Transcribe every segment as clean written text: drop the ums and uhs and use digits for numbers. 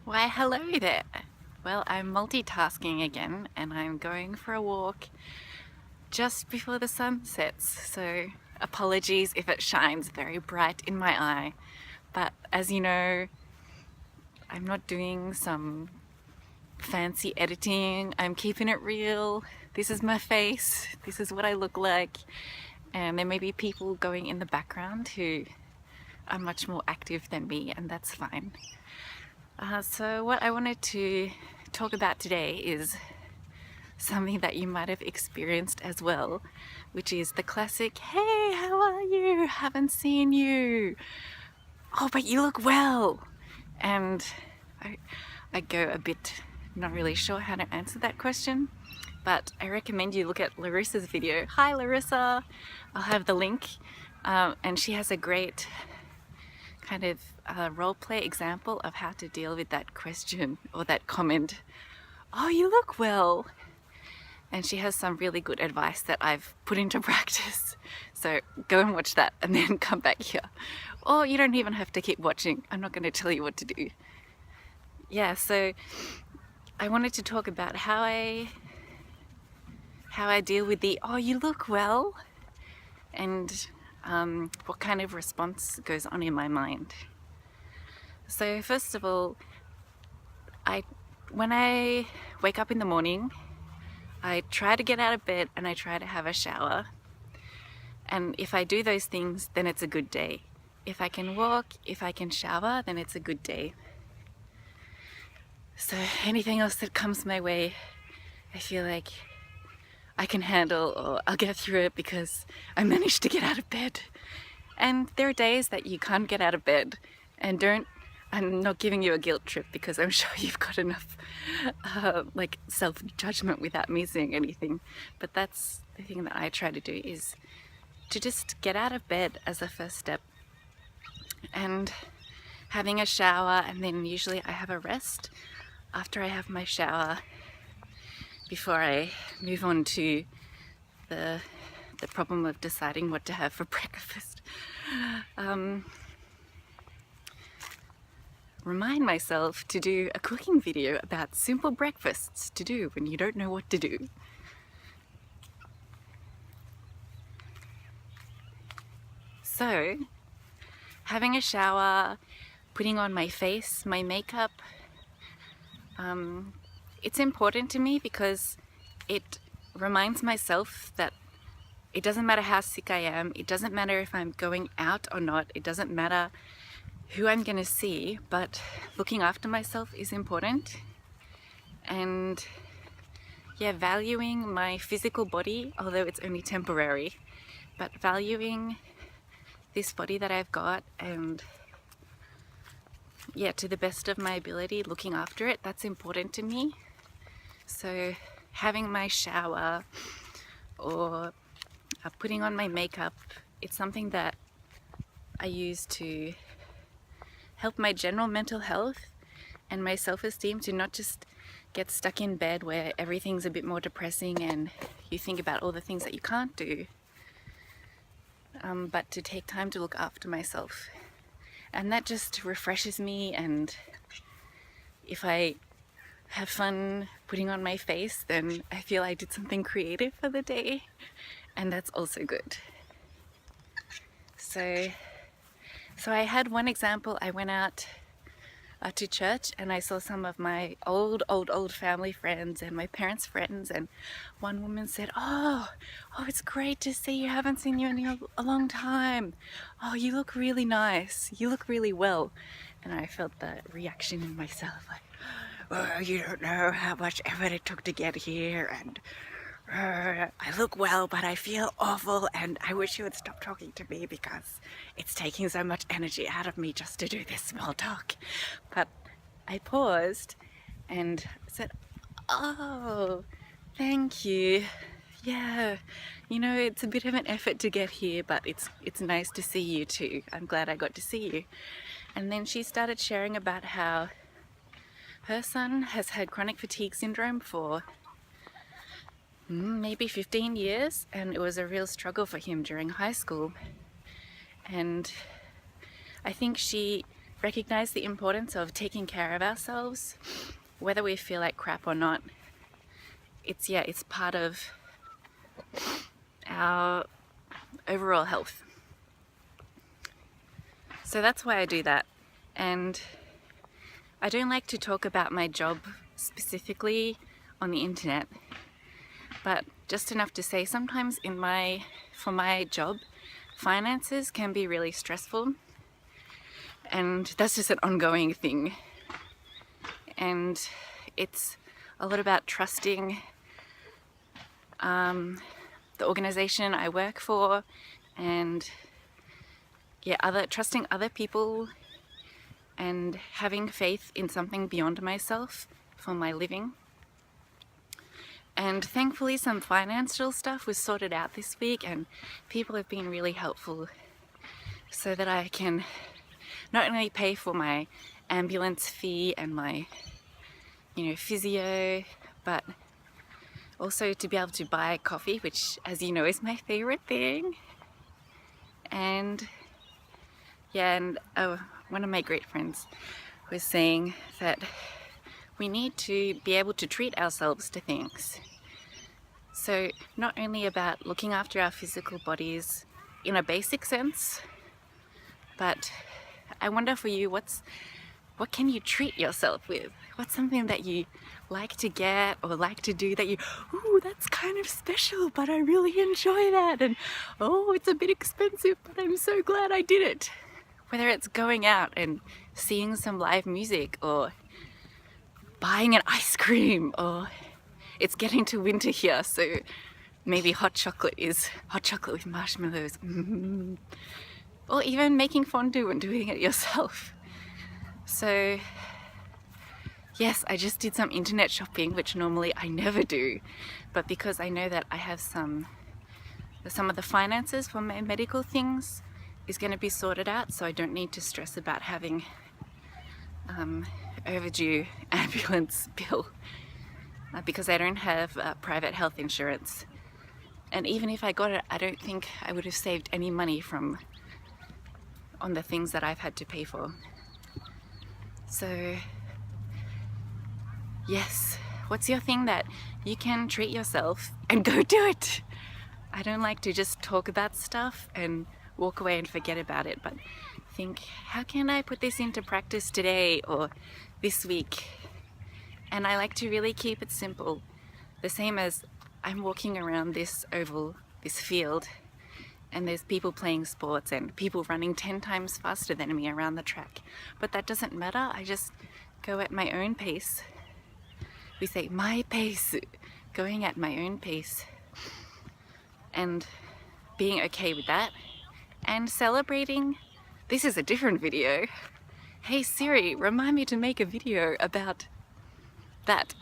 Why, hello there. Well, I'm multitasking again and I'm going for a walk just before the sun sets, so apologies if it shines very bright in my eye. But as you know, I'm not doing some fancy editing. I'm keeping it real. This is my face. This is what I look like. And there may be people going in the background who are much more active than me, and that's fine. So what I wanted to talk about today is something that you might have experienced as well, which is the classic, hey, how are you? Haven't seen you. Oh, but you look well. And I go a bit not really sure how to answer that question, but I recommend you look at Larissa's video. Hi, Larissa. I'll have the link. And she has a great kind of role play example of how to deal with that question or that comment. Oh, you look well. And she has some really good advice that I've put into practice. So go and watch that and then come back here. Or you don't even have to keep watching. I'm not going to tell you what to do. Yeah, so I wanted to talk about how I deal with the, oh, you look well, and what kind of response goes on in my mind. So first of all, when I wake up in the morning, I try to get out of bed and I try to have a shower. And if I do those things, then it's a good day. If I can walk, if I can shower, then it's a good day. So anything else that comes my way, I feel like I can handle, or I'll get through it because I managed to get out of bed. And there are days that you can't get out of bed, and I'm not giving you a guilt trip because I'm sure you've got enough like self-judgment without me saying anything. But that's the thing that I try to do, is to just get out of bed as a first step, and having a shower, and then usually I have a rest after I have my shower before I move on to the problem of deciding what to have for breakfast. Remind myself to do a cooking video about simple breakfasts to do when you don't know what to do. So, having a shower, putting on my face, my makeup, it's important to me because it reminds myself that it doesn't matter how sick I am, it doesn't matter if I'm going out or not, it doesn't matter who I'm going to see, but looking after myself is important. And yeah, valuing my physical body, although it's only temporary, but valuing this body that I've got, and yeah, to the best of my ability, looking after it, that's important to me. So having my shower or putting on my makeup, it's something that I use to help my general mental health and my self-esteem, to not just get stuck in bed where everything's a bit more depressing and you think about all the things that you can't do, but to take time to look after myself. And that just refreshes me, and if I have fun putting on my face, then I feel I did something creative for the day, and that's also good. So I had one example. I went out to church and I saw some of my old family friends and my parents' friends, and one woman said, oh, it's great to see you, haven't seen you in a long time. Oh, you look really nice, you look really well. And I felt that reaction in myself, like, oh, you don't know how much effort it took to get here, and I look well, but I feel awful, and I wish you would stop talking to me because it's taking so much energy out of me just to do this small talk. But I paused and said, oh, thank you. Yeah, you know, it's a bit of an effort to get here, but it's nice to see you too. I'm glad I got to see you. And then she started sharing about how her son has had chronic fatigue syndrome for maybe 15 years, and it was a real struggle for him during high school. And I think she recognize the importance of taking care of ourselves, whether we feel like crap or not. It's part of our overall health. So that's why I do that. And I don't like to talk about my job specifically on the internet, but just enough to say sometimes for my job, finances can be really stressful, and that's just an ongoing thing. And it's a lot about trusting the organization I work for, and trusting other people, and having faith in something beyond myself for my living. And thankfully some financial stuff was sorted out this week, and people have been really helpful so that I can not only pay for my ambulance fee and my physio, but also to be able to buy coffee, which, as you know, is my favorite thing. And one of my great friends was saying that we need to be able to treat ourselves to things. So not only about looking after our physical bodies in a basic sense, but I wonder for you, what can you treat yourself with? What's something that you like to get or like to do that that's kind of special, but I really enjoy that, and it's a bit expensive, but I'm so glad I did it. Whether it's going out and seeing some live music, or buying an ice cream, or it's getting to winter here, so maybe hot chocolate with marshmallows, or even making fondue and doing it yourself. So yes, I just did some internet shopping, which normally I never do, but because I know that I have some of the finances for my medical things is going to be sorted out, so I don't need to stress about having overdue ambulance bill, because I don't have private health insurance. And even if I got it, I don't think I would have saved any money on the things that I've had to pay for. So yes, what's your thing that you can treat yourself and go do it? I don't like to just talk about stuff and walk away and forget about it, but think, how can I put this into practice today or this week? And I like to really keep it simple. The same as I'm walking around this field, and there's people playing sports and people running 10 times faster than me around the track. But that doesn't matter, I just go at my own pace. We say my pace, going at my own pace, and being okay with that, and celebrating. This is a different video. Hey Siri, remind me to make a video about that.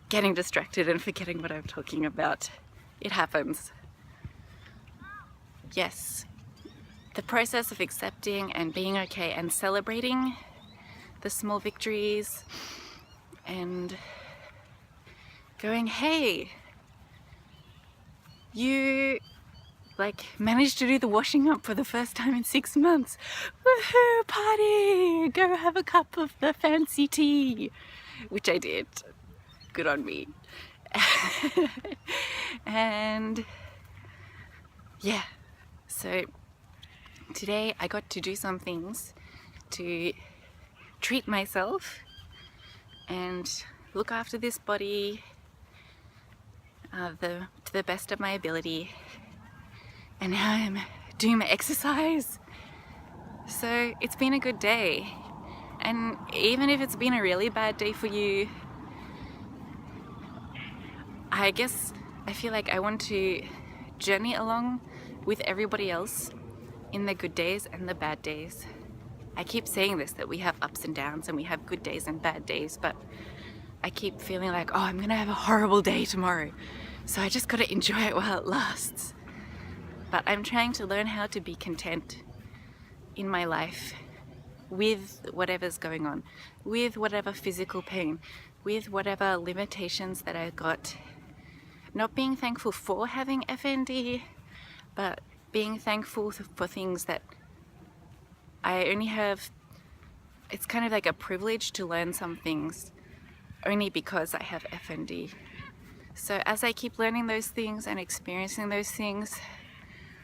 Getting distracted and forgetting what I'm talking about. It happens. Yes, the process of accepting and being okay and celebrating the small victories, and going, hey, you managed to do the washing up for the first time in 6 months. Woohoo, party! Go have a cup of the fancy tea, which I did. Good on me. And yeah, so today I got to do some things to treat myself and look after this body to the best of my ability. And now I'm doing my exercise. So it's been a good day. And even if it's been a really bad day for you, I feel like I want to journey along with everybody else in the good days and the bad days. I keep saying this, that we have ups and downs and we have good days and bad days, but I keep feeling like, I'm gonna have a horrible day tomorrow, so I just gotta enjoy it while it lasts. But I'm trying to learn how to be content in my life with whatever's going on, with whatever physical pain, with whatever limitations that I've got. Not being thankful for having FND, but being thankful for things that I only have, it's kind of like a privilege to learn some things only because I have FND. So as I keep learning those things and experiencing those things,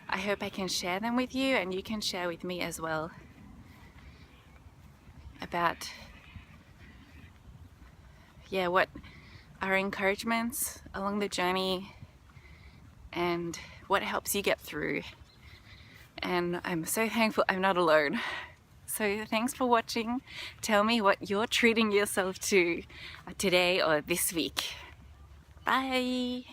I hope I can share them with you, and you can share with me as well about, yeah, what are encouragements along the journey and what helps you get through. And I'm so thankful I'm not alone. So thanks for watching. Tell me what you're treating yourself to today or this week. Bye.